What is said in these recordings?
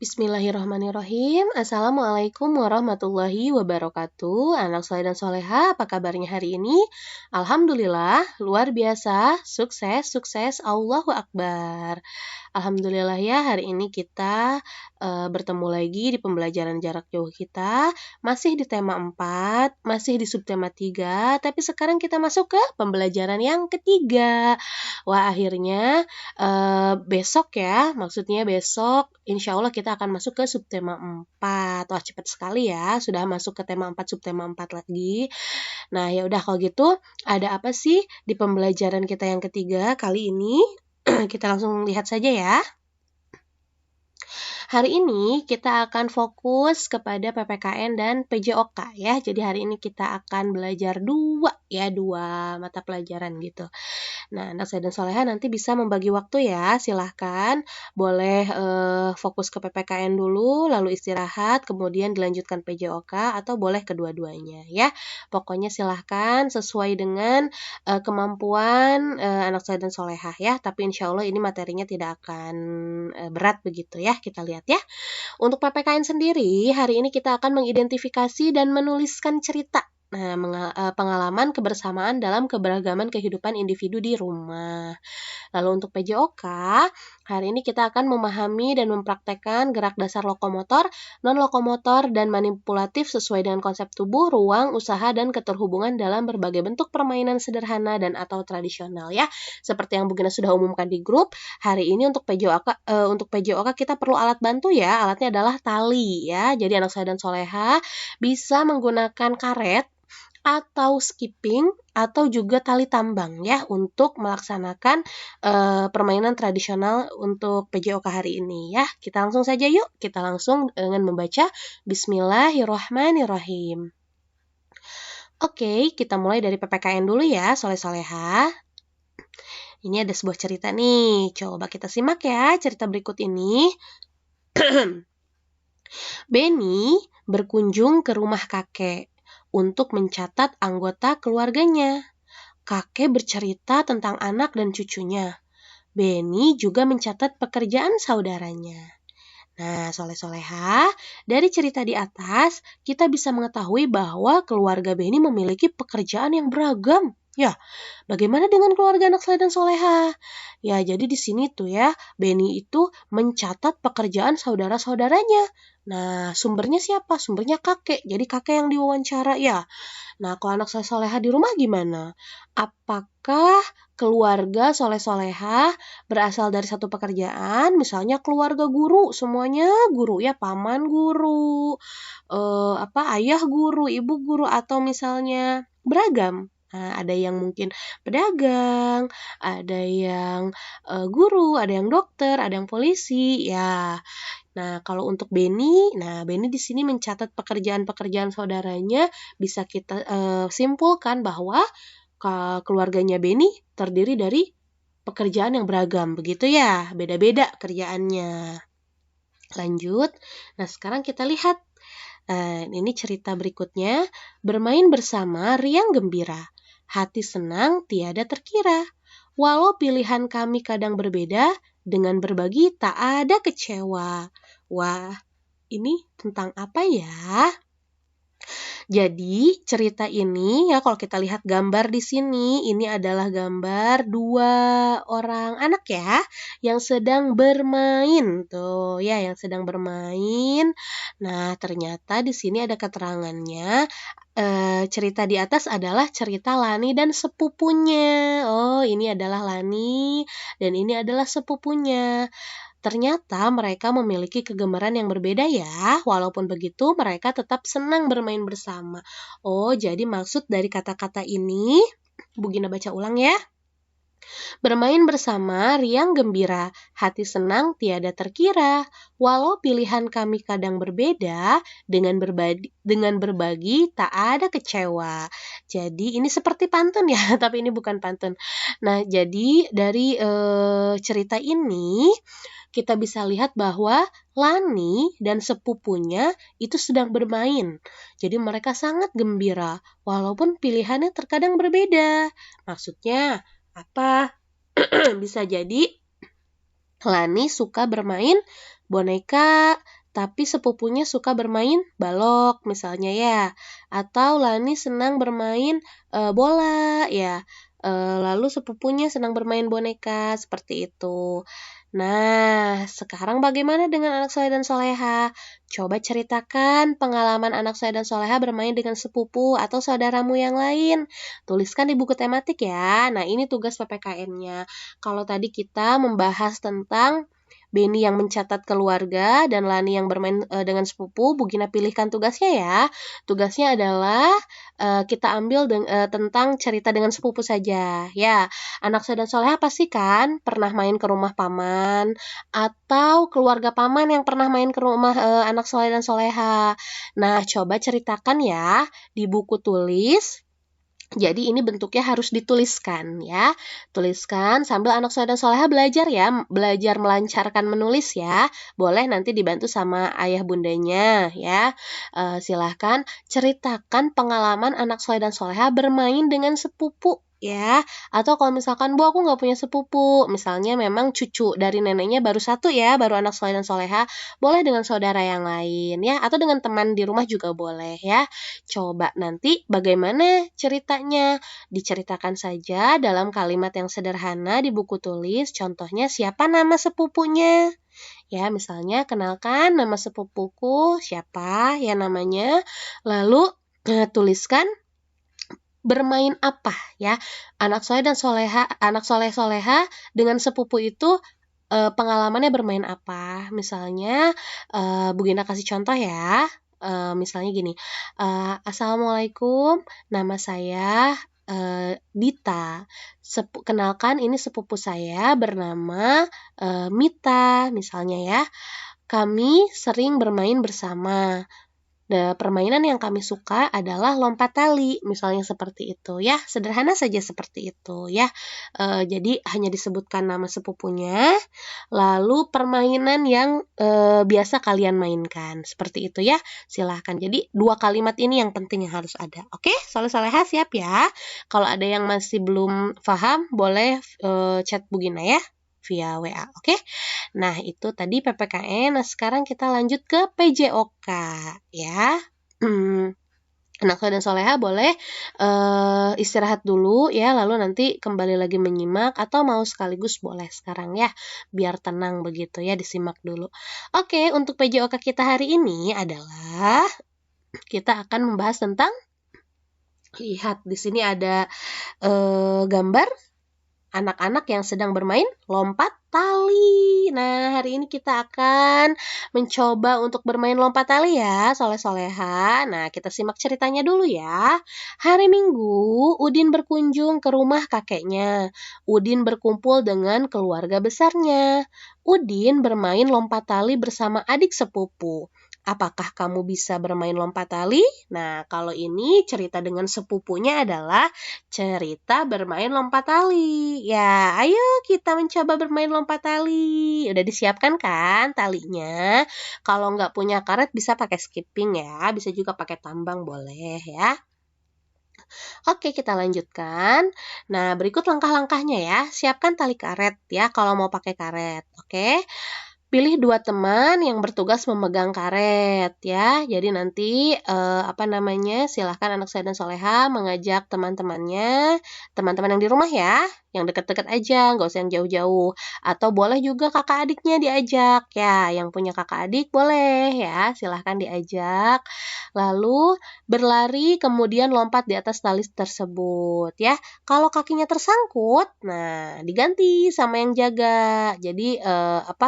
Bismillahirrahmanirrahim. Assalamualaikum warahmatullahi wabarakatuh. Anak soleh dan soleha, apa kabarnya hari ini? Alhamdulillah, luar biasa, sukses, Allahu Akbar. Alhamdulillah ya, hari ini kita bertemu lagi di pembelajaran jarak jauh kita. Masih di tema 4, masih di subtema 3, tapi sekarang kita masuk ke pembelajaran yang ketiga. Wah, akhirnya besok ya, maksudnya besok insya Allah kita akan masuk ke subtema 4. Wah, cepat sekali ya, sudah masuk ke tema 4, subtema 4 lagi. Nah, ya udah kalau gitu, ada apa sih di pembelajaran kita yang ketiga kali ini? Kita langsung lihat saja ya. Hari ini kita akan fokus kepada PPKN dan PJOK ya. Jadi hari ini kita akan belajar dua mata pelajaran gitu. Nah, anak saya dan soleha nanti bisa membagi waktu ya, silahkan. Boleh fokus ke PPKN dulu, lalu istirahat, kemudian dilanjutkan PJOK, atau boleh kedua-duanya ya. Pokoknya silahkan sesuai dengan kemampuan anak saya dan soleha ya. Tapi insya Allah ini materinya tidak akan berat begitu ya, kita lihat ya. Untuk PPKN sendiri, hari ini kita akan mengidentifikasi dan menuliskan cerita. Nah, pengalaman kebersamaan dalam keberagaman kehidupan individu di rumah. Lalu untuk PJOK, hari ini kita akan memahami dan mempraktekkan gerak dasar lokomotor, non-lokomotor, dan manipulatif sesuai dengan konsep tubuh, ruang, usaha, dan keterhubungan dalam berbagai bentuk permainan sederhana dan atau tradisional ya. Seperti yang Bu Gina sudah umumkan di grup, hari ini untuk PJOK kita perlu alat bantu ya. Alatnya adalah tali ya. Jadi anak saya dan soleha bisa menggunakan karet atau skipping atau juga tali tambang ya untuk melaksanakan permainan tradisional untuk PJOK hari ini ya. Kita langsung saja yuk, kita langsung dengan membaca Bismillahirrahmanirrahim. Oke, kita mulai dari PPKN dulu ya, soleh-soleha. Ini ada sebuah cerita nih, coba kita simak ya cerita berikut ini. Benny berkunjung ke rumah kakek untuk mencatat anggota keluarganya. Kakek bercerita tentang anak dan cucunya. Benny juga mencatat pekerjaan saudaranya. Nah, soleh-soleha, dari cerita di atas, kita bisa mengetahui bahwa keluarga Benny memiliki pekerjaan yang beragam. Ya, bagaimana dengan keluarga anak soleh dan soleha? Ya, jadi di sini tuh ya, Benny itu mencatat pekerjaan saudara-saudaranya. Nah, sumbernya siapa? Sumbernya kakek. Jadi kakek yang diwawancara ya. Nah, kalau anak soleh soleha di rumah gimana? Apakah keluarga soleh-soleha berasal dari satu pekerjaan? Misalnya keluarga guru, semuanya guru ya, paman guru, ayah guru, ibu guru, atau misalnya beragam. Nah, ada yang mungkin pedagang, ada yang guru, ada yang dokter, ada yang polisi, ya. Nah, kalau untuk Benny di sini mencatat pekerjaan-pekerjaan saudaranya, bisa kita simpulkan bahwa keluarganya Benny terdiri dari pekerjaan yang beragam, begitu ya, beda-beda kerjaannya. Lanjut, nah sekarang kita lihat, ini cerita berikutnya, bermain bersama riang gembira, hati senang tiada terkira, walau pilihan kami kadang berbeda, dengan berbagi tak ada kecewa. Wah, ini tentang apa ya? Jadi cerita ini ya kalau kita lihat gambar di sini, ini adalah gambar dua orang anak ya yang sedang bermain tuh ya, yang sedang bermain. Nah, ternyata di sini ada keterangannya. Cerita di atas adalah cerita Lani dan sepupunya. Oh, ini adalah Lani dan ini adalah sepupunya. Ternyata mereka memiliki kegemaran yang berbeda ya. Walaupun begitu, mereka tetap senang bermain bersama. Oh, jadi maksud dari kata-kata ini, Bu Gina baca ulang ya. Bermain bersama riang gembira, hati senang tiada terkira. Walau pilihan kami kadang berbeda, dengan berbagi tak ada kecewa. Jadi ini seperti pantun ya, tapi ini bukan pantun. Nah, jadi dari cerita ini kita bisa lihat bahwa Lani dan sepupunya itu sedang bermain. Jadi mereka sangat gembira, walaupun pilihannya terkadang berbeda. Maksudnya apa? Bisa jadi Lani suka bermain boneka, tapi sepupunya suka bermain balok misalnya ya. Atau Lani senang bermain bola ya. Lalu sepupunya senang bermain boneka, seperti itu. Nah, sekarang bagaimana dengan anak soleh dan soleha? Coba ceritakan pengalaman anak soleh dan soleha bermain dengan sepupu atau saudaramu yang lain. Tuliskan di buku tematik ya. Nah, ini tugas PPKN-nya. Kalau tadi kita membahas tentang Beni yang mencatat keluarga dan Lani yang bermain dengan sepupu, Bu Gina pilihkan tugasnya ya. Tugasnya adalah kita ambil tentang cerita dengan sepupu saja. Ya, anak soleh dan soleha pasti kan pernah main ke rumah paman atau keluarga paman yang pernah main ke rumah anak soleh dan soleha. Nah, coba ceritakan ya di buku tulis. Jadi ini bentuknya harus dituliskan ya. Tuliskan sambil anak soleh dan soleha belajar ya. Belajar melancarkan menulis ya. Boleh nanti dibantu sama ayah bundanya ya. Silahkan ceritakan pengalaman anak soleh dan soleha bermain dengan sepupu ya. Atau kalau misalkan, Bu aku nggak punya sepupu. Misalnya memang cucu dari neneknya baru satu ya. Baru anak soleh dan soleha. Boleh dengan saudara yang lain ya. Atau dengan teman di rumah juga boleh ya. Coba nanti bagaimana ceritanya? Diceritakan saja dalam kalimat yang sederhana di buku tulis. Contohnya siapa nama sepupunya? Ya, misalnya kenalkan nama sepupuku siapa ya namanya. Lalu tuliskan bermain apa ya. Anak soleh dan soleha, anak soleh soleha dengan sepupu itu pengalamannya bermain apa? Misalnya Bu Gina kasih contoh ya. Misalnya gini, Assalamualaikum, nama saya Dita. Kenalkan ini sepupu saya bernama Mita, misalnya ya. Kami sering bermain bersama. Permainan yang kami suka adalah lompat tali, misalnya seperti itu ya. Sederhana saja seperti itu ya. Jadi hanya disebutkan nama sepupunya, lalu permainan yang biasa kalian mainkan, seperti itu ya. Silahkan. Jadi 2 kalimat ini yang penting yang harus ada. Oke, soleh-soleha siap ya. Kalau ada yang masih belum paham, boleh chat Bu Gina ya via WA. Oke. Nah, itu tadi PPKN. Nah, sekarang kita lanjut ke PJOK ya. Anak soleh dan soleha boleh istirahat dulu ya, lalu nanti kembali lagi menyimak atau mau sekaligus boleh sekarang ya, biar tenang begitu ya, disimak dulu. Oke, untuk PJOK kita hari ini adalah kita akan membahas tentang, lihat di sini ada gambar anak-anak yang sedang bermain lompat tali. Nah, hari ini kita akan mencoba untuk bermain lompat tali ya, soleh-soleha. Nah, kita simak ceritanya dulu ya. Hari Minggu, Udin berkunjung ke rumah kakeknya. Udin berkumpul dengan keluarga besarnya. Udin bermain lompat tali bersama adik sepupu. Apakah kamu bisa bermain lompat tali? Nah, kalau ini cerita dengan sepupunya adalah cerita bermain lompat tali. Ya, ayo kita mencoba bermain lompat tali. Udah disiapkan kan talinya? Kalau nggak punya karet bisa pakai skipping ya. Bisa juga pakai tambang boleh ya. Oke, kita lanjutkan. Nah, berikut langkah-langkahnya ya. Siapkan tali karet ya kalau mau pakai karet. Oke. Pilih 2 teman yang bertugas memegang karet ya. Jadi nanti silahkan anak soleh dan soleha mengajak teman-temannya, teman-teman yang di rumah ya, yang dekat-dekat aja, nggak usah yang jauh-jauh. Atau boleh juga kakak adiknya diajak ya, yang punya kakak adik boleh ya, silahkan diajak. Lalu berlari kemudian lompat di atas tali tersebut ya. Kalau kakinya tersangkut, nah diganti sama yang jaga. Jadi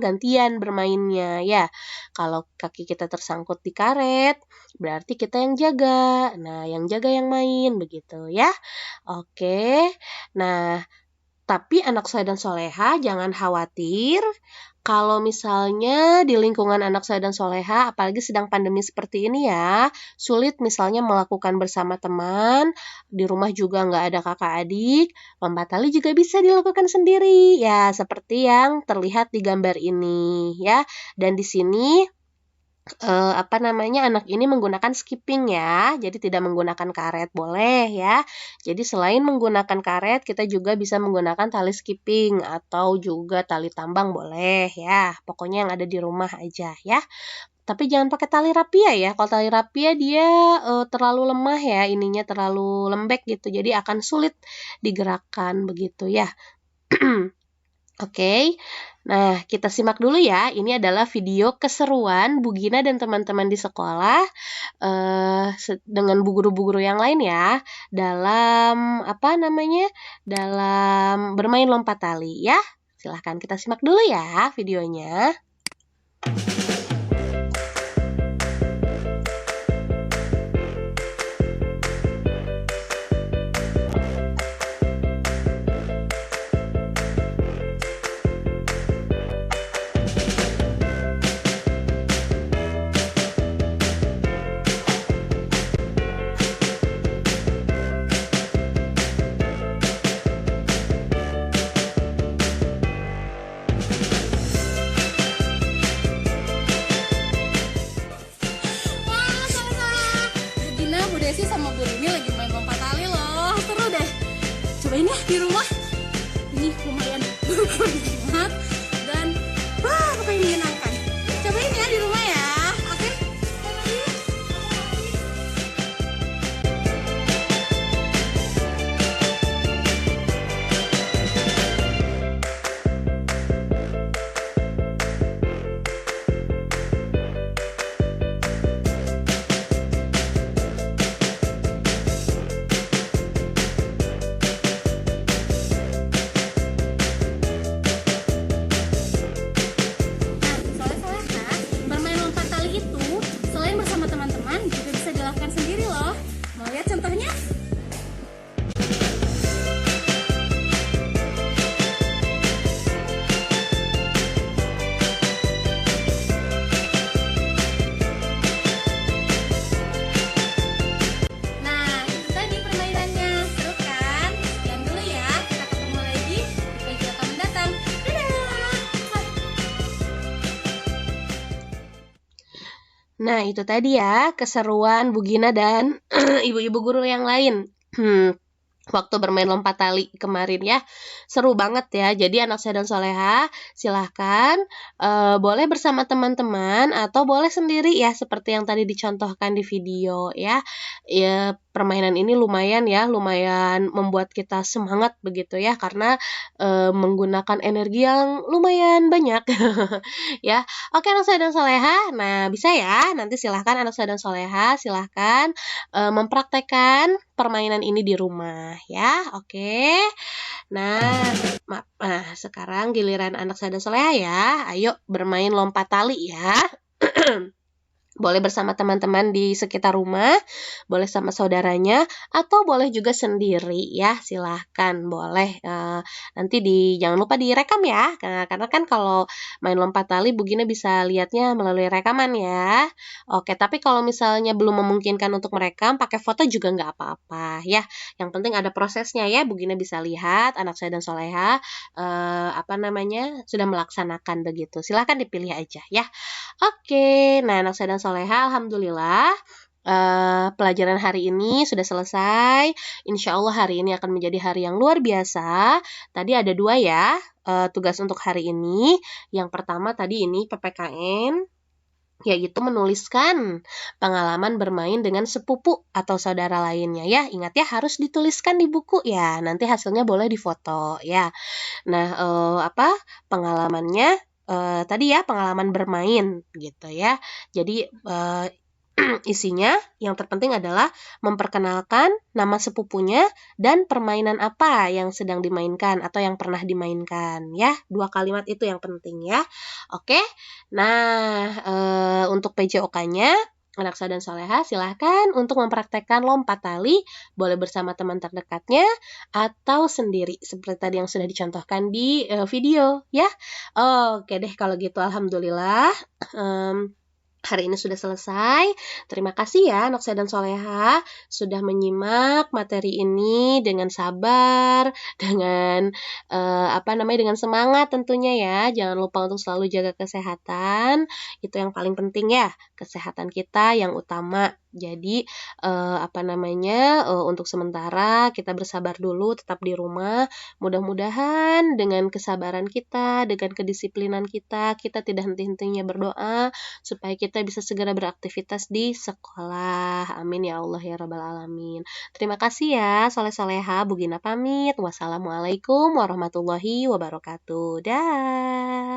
gantian bermainnya ya. Kalau kaki kita tersangkut di karet, berarti kita yang jaga. Nah, yang jaga yang main begitu ya. Oke. Nah, tapi anak soleh dan soleha jangan khawatir. Kalau misalnya di lingkungan anak soleh dan soleha, apalagi sedang pandemi seperti ini ya, sulit misalnya melakukan bersama teman, di rumah juga nggak ada kakak adik, lompat tali juga bisa dilakukan sendiri, ya seperti yang terlihat di gambar ini ya. Dan di sini anak ini menggunakan skipping ya, jadi tidak menggunakan karet, boleh ya. Jadi selain menggunakan karet, kita juga bisa menggunakan tali skipping atau juga tali tambang boleh ya. Pokoknya yang ada di rumah aja ya. Tapi jangan pakai tali rapia ya. Kalau tali rapia dia terlalu lemah ya, ininya terlalu lembek gitu. Jadi akan sulit digerakkan begitu ya. Oke. Nah, kita simak dulu ya. Ini adalah video keseruan Bu Gina dan teman-teman di sekolah dengan bu guru-guru yang lain ya dalam dalam bermain lompat tali ya. Silahkan kita simak dulu ya videonya. Desi sama Bu Rini lagi main lompat tali loh, seru deh. Cobain ya di rumah. Ini lumayan berkeringat dan pokoknya menyenangkan. Cobain ya di rumah ya. Oke? Bermain lompat tali itu selain bersama teman-teman juga bisa dilakukan sendiri loh. Mau lihat contohnya? Nah, itu tadi permainannya. Seru kan? Sekian dulu ya. Kita ketemu lagi di kegiatan mendatang. Dadah! Nah, itu tadi ya keseruan Bu Gina dan ibu-ibu guru yang lain. Waktu bermain lompat tali kemarin ya, seru banget ya. Jadi anak saya dan soleha silahkan boleh bersama teman-teman atau boleh sendiri ya, seperti yang tadi dicontohkan di video ya. Ya, permainan ini lumayan membuat kita semangat begitu ya, karena menggunakan energi yang lumayan banyak ya. Oke anak saya dan soleha, nah bisa ya, nanti silahkan anak saya dan soleha silahkan mempraktekkan permainan ini di rumah ya. Oke. Nah, sekarang giliran anak saya dan soleha ya. Ayo bermain lompat tali ya. Boleh bersama teman-teman di sekitar rumah, boleh sama saudaranya, atau boleh juga sendiri ya, silahkan boleh. Nanti jangan lupa direkam ya, karena kan kalau main lompat tali Bu Gina bisa lihatnya melalui rekaman ya. Oke, tapi kalau misalnya belum memungkinkan untuk merekam, pakai foto juga nggak apa-apa ya. Yang penting ada prosesnya ya, Bu Gina bisa lihat anak saya dan soleha sudah melaksanakan begitu. Silahkan dipilih aja ya. Oke, nah anak saya dan soleha, alhamdulillah pelajaran hari ini sudah selesai. Insya Allah hari ini akan menjadi hari yang luar biasa. Tadi ada 2 ya tugas untuk hari ini. Yang pertama tadi ini PPKN, yaitu menuliskan pengalaman bermain dengan sepupu atau saudara lainnya ya. Ingat ya, harus dituliskan di buku ya. Nanti hasilnya boleh difoto ya. Nah, pengalamannya tadi ya, pengalaman bermain gitu ya. Jadi isinya yang terpenting adalah memperkenalkan nama sepupunya dan permainan apa yang sedang dimainkan atau yang pernah dimainkan ya. 2 kalimat itu yang penting ya. Oke. Nah, untuk PJOK-nya anak saya dan soleha silahkan untuk mempraktekkan lompat tali, boleh bersama teman terdekatnya atau sendiri seperti tadi yang sudah dicontohkan di video ya. Oke deh kalau gitu, alhamdulillah. hari ini sudah selesai. Terima kasih ya anak saya dan soleha sudah menyimak materi ini dengan sabar, dengan dengan semangat tentunya ya. Jangan lupa untuk selalu jaga kesehatan. Itu yang paling penting ya, kesehatan kita yang utama. Jadi untuk sementara kita bersabar dulu, tetap di rumah. Mudah-mudahan dengan kesabaran kita, dengan kedisiplinan kita tidak henti-hentinya berdoa supaya kita bisa segera beraktivitas di sekolah. Amin ya Allah ya Rabbal Alamin. Terima kasih ya soleh-soleha. Bu Gina pamit. Wassalamualaikum warahmatullahi wabarakatuh. Dah.